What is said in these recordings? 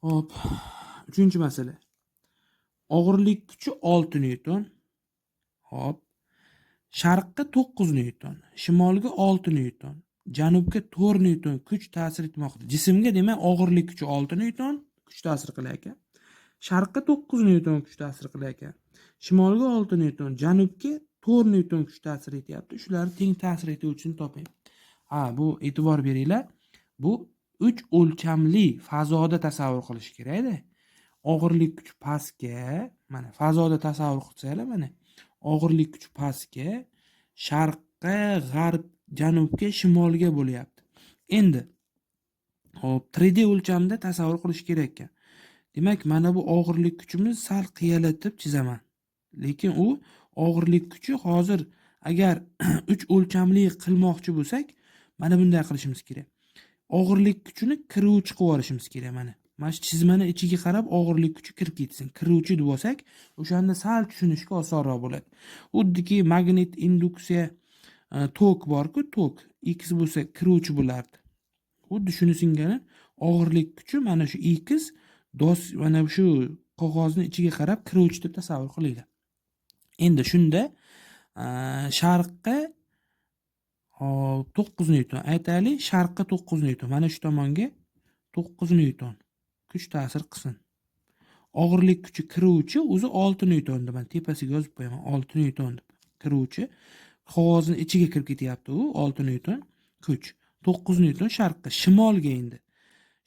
Hop. 3-masala. Og'irlik kuchi 6 newton. Hop. Sharqqa 9 newton, shimolga 6 newton, janubga 4 newton kuch ta'sir etmoqda. Jismga demak og'irlik kuchi 6 newton kuch ta'sir qilar ekan. Sharqqa 9 newton kuch ta'sir qilar ekan. Shimolga 6 newton, janubga 4 newton kuch ta'sir etyapti. Shularni teng ta'sir etuvchisini toping. Bu e'tibor beringlar. Bu 3 o'lchamli fazoda tasavvur qilish kerak-da. Og'irlik kuchi pastga, mana fazoda tasavvur qilsanglar, mana og'irlik kuchi pastga, sharqqa, g'arb, janubga, shimolga bo'lyapti. Endi hop 3D o'lchamda tasavvur qilish kerak ekan. Demak, mana bu og'irlik kuchimiz sal qiyalatib chizaman. Lekin u og'irlik kuchi hozir agar 3 o'lchamli qilmoqchi bo'lsak, mana bunday qilishimiz kerak. Og'irlik kuchini kiruvchi qilib olishimiz kerak mana. Mana shu chizmani ichiga qarab og'irlik kuchi kirib ketsin. Kiruvchi deb olsak, o'shanda sal tushunishga osonroq bo'ladi. Xuddiki magnit induksiya tok bor-ku, tok X bo'lsa kiruvchi bo'lardi. Xuddi shuni singari og'irlik kuchi mana shu X mana shu qog'ozni ichiga qarab kiruvchi deb tasavvur qilinglar. Endi shunda sharqqa 9 newton. Aytaylik, sharqqa 9 newton. Mana shu tomonga 9 newton kuch ta'sir qilsin. Og'irlik kuchi kiruvchi o'zi 6 newton deb men tepasiga yozib qo'yaman. 6 newton deb. Kiruvchi qog'ozning ichiga kirib ketyapti u 6 newton kuch. 9 newton sharqqa, shimolga endi.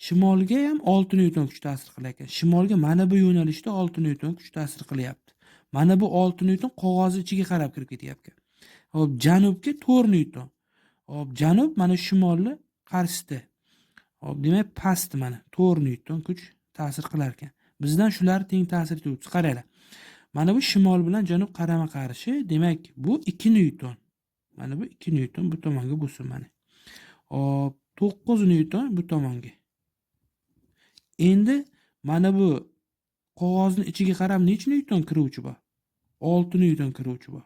Shimolga ham 6 newton kuch ta'sir qilar ekan. Shimolga mana bu yo'nalishda 6 newton kuch ta'sir qilyapti. Mana bu 6 newton qog'ozni ichiga qarab kirib ketyapti. Hop, janubga 4 newton. Hop, janub mana shimolni qarshisida. Hop, demak past mana 4 newton kuch ta'sir qilar ekan. Bizdan shular teng ta'sir etuvchi. Qaranglar. Mana bu shimol bilan janub qarama-qarshi, demak bu 2 newton. Mana bu 2 newton bu tomonga bo'lsin mana. Hop, 9 newton bu tomonga. Endi mana bu qog'ozning ichiga qarab necha newton kiruvchi bor? 6 newton kiruvchi bor.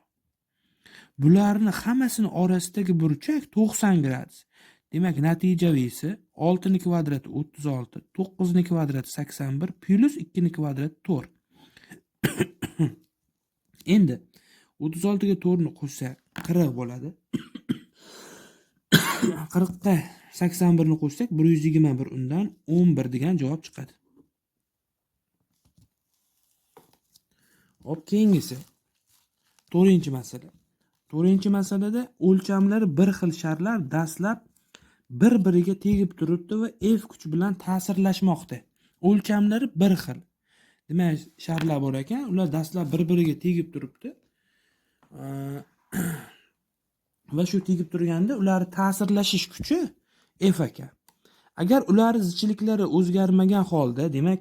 Bularni hammasini orasidagi burchak 90 gradus. Demak, natijavisi 6 ning kvadrati 36, 9 ning kvadrati 81 plus 2 ning kvadrati 4. Endi 36 ga 4 ni qo'shsak 40 bo'ladi. 40 ga 81 ni qo'shsak 121 undan 11 degan javob chiqadi. Hop, keyingisi 4-masala. 4-masalada o'lchamlari bir xil sharlar dastlab bir-biriga tegib turibdi va F kuch bilan ta'sirlashmoqda. O'lchamlari bir xil. Demak, sharlar bor ekan, ular dastlab bir-biriga tegib turibdi. Va shu tegib turganda ular ta'sirlashish kuchi F ekan. Agar ular zichliklari o'zgarmagan holda, demak,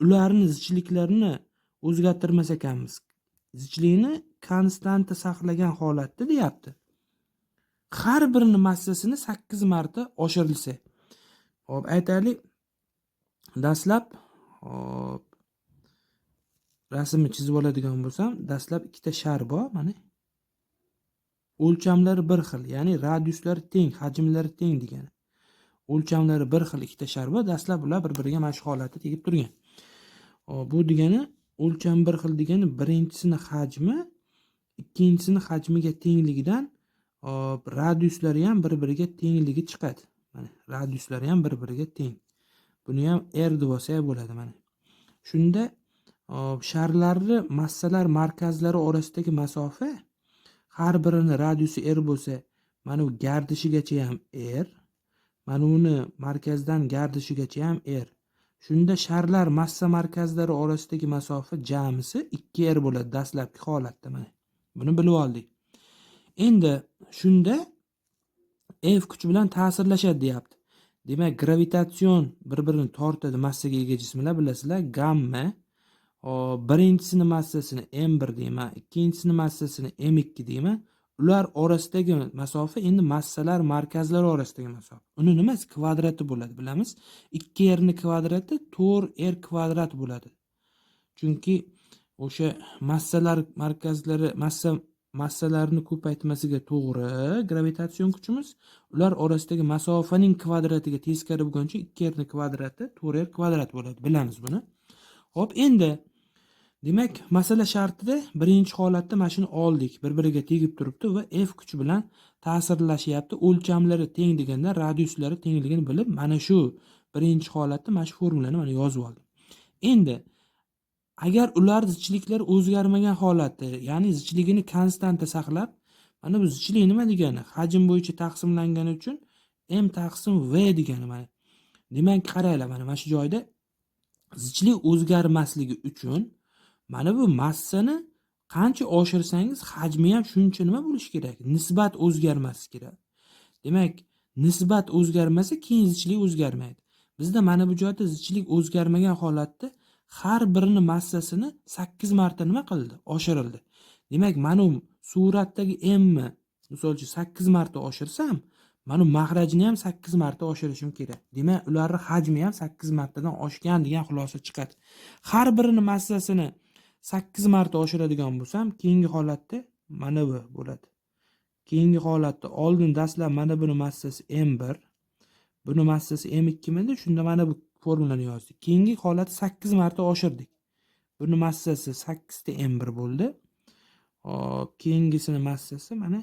ularning zichliklarini o'zgartirmas ekanmiz. Zichlikni konstanta saqlagan holatda deyapti. Har birini massasini 8 marta oshirilsa. Hop, aytaylik, dastlab hop rasmni chizib oladigan bo'lsam, dastlab ikkita shar bor, mana. O'lchamlari bir xil, ya'ni radiuslari teng, hajmlari teng degani. O'lchamlari bir xil ikkita shar bor, dastlab ular bir-biriga mana shu holatda tegib turgan. Bu degani o'lcham bir xil degani birinchisini hajmi ikkinchisini hajmiga tengligidan radiuslari ham bir-biriga tengligi chiqadi. Mana radiuslari ham bir-biriga teng. Buni ham R deb olsak bo'ladi mana. Shunda sharlarni massalar markazlari orasidagi masofa har birini radiusi R bo'lsa, mana bu gardishigacha ham R, mana uni markazdan gardishigacha ham R. Shunda sharlar massa markazlari orasidagi masofa jamisi 2R bo'ladi dastlabki holatda mana. Buni bilib oldik. Endi shunda F kuchi bilan ta'sirlashadi deyapti. Demak, gravitatsion bir-birini tortadi massaga ega jismlar, bilasizlar, gamma. Birinchisini massasini M1 deyman, ikkinchisini massasini M2 deyman. Ular orasidagi masofa endi massalar markazlari orasidagi masofa. Uni nimasi? Kvadrati bo'ladi, bilamiz. 2R ning kvadrati 4R kvadrat bo'ladi. Chunki o'sha massalar markazlari, massa massalarni ko'paytmasiga to'g'ri gravitatsion kuchimiz ular orasidagi masofaning kvadratiga teskari bo'lgancha 2r ning kvadrati 4r kvadrat bo'ladi. Bilamiz buni. Xo'p, endi demak, masala shartida birinchi holatda mana shuni oldik. Bir-biriga tegib turibdi va F kuchi bilan ta'sirlashyapti. O'lchamlari teng deganda radiuslari tengligini bilib, mana shu birinchi holatda mana shu formulani mana yozib oldim. Endi agar ular zichliklari o'zgarmagan holatda, ya'ni zichligini konstanta saqlab, mana bu zichlik nima degani? Hajm bo'yicha taqsimlangani uchun m taqsim v degani mana. Demak, qaranglar, mana shu joyda zichlik o'zgarmasligi uchun mana bu massani qancha oshirsangiz hajmi ham shuncha nima bo'lishi kerak? Nisbat o'zgarmasi kerak. Demak, nisbat o'zgarmasa keyin zichlik o'zgarmaydi. Bizda mana bu joyda zichlik o'zgarmagan holatda har birini massasini 8 marta nima qildi? Oshirildi. Demak, mana suratdagi m ni misol uchun 8 marta oshirsam, mana mahrajni ham 8 marta oshirishim kerak. Demak, ularning hajmi ham 8 martadan oshgan degan xulosa chiqadi. Har birini massasini 8 marta oshiradigan bo'lsam, keyingi holatda mana bu bo'ladi. Keyingi holatda oldin dastlab mana buni massasi m1, buni massasi m2 midi, shunda mana bu formulani yozdik. Keyingi holatda 8 marta oshirdik. Buni massasi 8 ta m1 bo'ldi. Hop, keyingisini massasi mana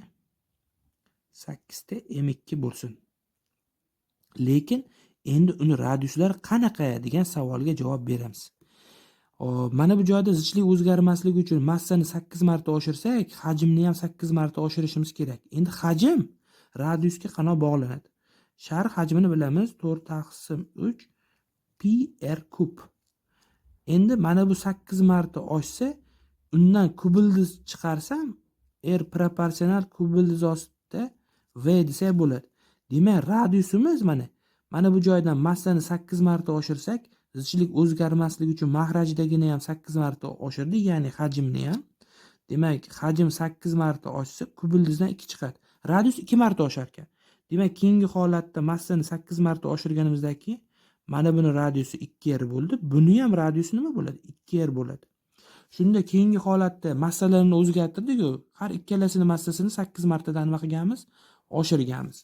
8 ta m2 bo'lsin. Lekin endi uni radiuslari qanaqa degan savolga javob beramiz. Mana bu joyda zichlik o'zgarmasligi uchun massani 8 marta oshirsak, hajmni ham 8 marta oshirishimiz kerak. Endi hajm radiusga qanday bog'lanadi? Shar hajmini bilamiz, 4/3 pi r kub. Endi mana bu 8 marta oshsa, undan kubildiz chiqarsam, r proporsional kubildiz ostida v desa bo'ladi. Demak, radiusimiz mana bu joydan massani 8 marta oshirsak, zichlik o'zgarmasligi uchun mahrajdagini ham 8 marta oshirdik, ya'ni hajmni ham. Demak, hajm 8 marta oshsa, kubildizdan 2 chiqadi. Radius 2 marta oshar ekan. Demak, keyingi holatda massani 8 marta oshirganimizdagi mana buni radiusi 2r bo'ldi. Buni ham radiusi nima bo'ladi? 2r bo'ladi. Shunda keyingi holatda massalarni o'zgartirdik-ku. Har ikkalasini massasini 8 martadan nima qilganmiz? Oshirganmiz.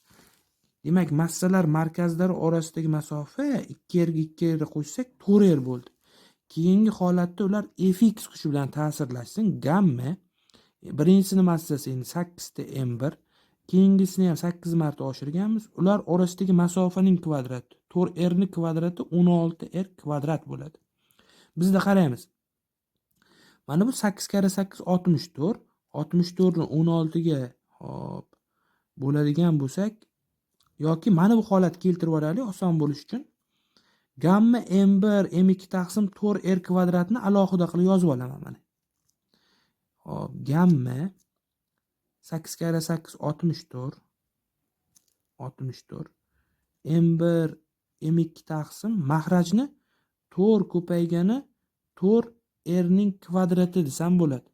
Demak, massalar markazlari orasidagi masofa 2r ga 2r qo'shsak 4r bo'ldi. Keyingi holatda ular fx kuchi bilan ta'sirlashsin. Gamma birinchisini massasi endi 8 ta m1, keyingisini ham 8 marta oshirganmiz. Ular orasidagi masofaning kvadrati 4r ning kvadrati 16r kvadrat bo'ladi. Bizda qaraymiz. Mana bu 8 kare 8 64. 64 ni 16 ga hop bo'ladigan bo'lsak, yoki mana bu holat keltirib olaylik oson bo'lish uchun. Gamma m1 m2 taqsim 4r kvadratni alohida qilib yozib olaman mana. Hop, gamma 8 kare 8 64. 64 m1 m2 taqsim mahrajni 4 ko'paygani 4r ning kvadrati desam bo'ladi.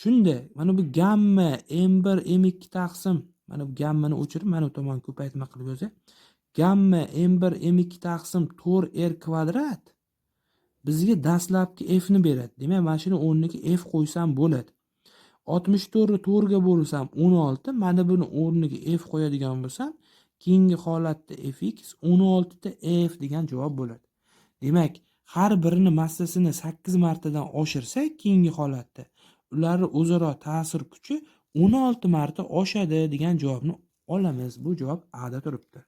Shunda mana bu gamma m1 m2 taqsim, mana bu gammani o'chirib mana bu tomon ko'paytma qilib yozay. Gamma m1 m2 taqsim 4r kvadrat bizga dastlabki f ni beradi. Demak, mana shuni o'rniga f qo'ysam bo'ladi. 64 ni 4 ga bo'lsam 16, mana buni o'rniga f qo'yadigan bo'lsam, keyingi holatda fx 16 ta f degan javob bo'ladi. Demak, har birini massasini 8 martadan oshirsak, keyingi holatda ularning o'zaro ta'sir kuchi 16 marta oshadi degan javobni olamiz. Bu javob A da turibdi.